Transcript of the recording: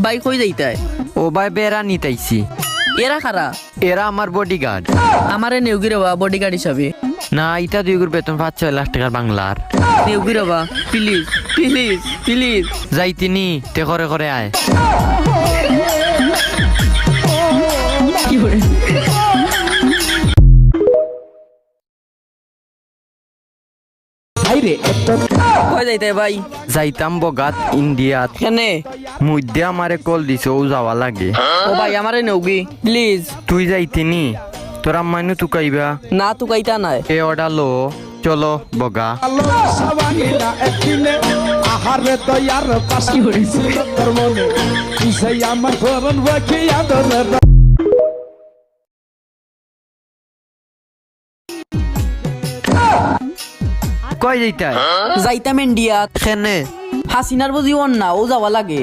ভাই কই যাইতায়? ও ভাই বেড়া নিতাইছি। এরা খারা? এরা আমার বডিগার্ড। আমারে নেউগি রবা বডিগার্ড হিসাবে। না এটা 2 গুর বেতন 5-6 লাখ টাকার বাংলার। নেউগি রবা প্লিজ প্লিজ প্লিজ। যাইতিনি তে করে করে আয়। কি করে? কই যাইতায় ভাই? যাইতাম বগাত ইন্ডিয়াত। কেনে? মধ্যে আমারে কল দিছে ও যাওয়া লাগে। ও ভাই আমারে নেউগি প্লিজ। তুই যাইতিনি তোরা মাইনু তুকাইবা না তু কাইতা নাই। এ অর্ডার লো চলো বগা। আহারে দয়ার পাশে ছিল তোর মনে সেই আমার ধরন বাকি আদরের কই যাইতাই? যাইতাম ইন্ডিয়াত। খেনে হাসিনার বুঝি ওর না ও যাওয়া লাগে।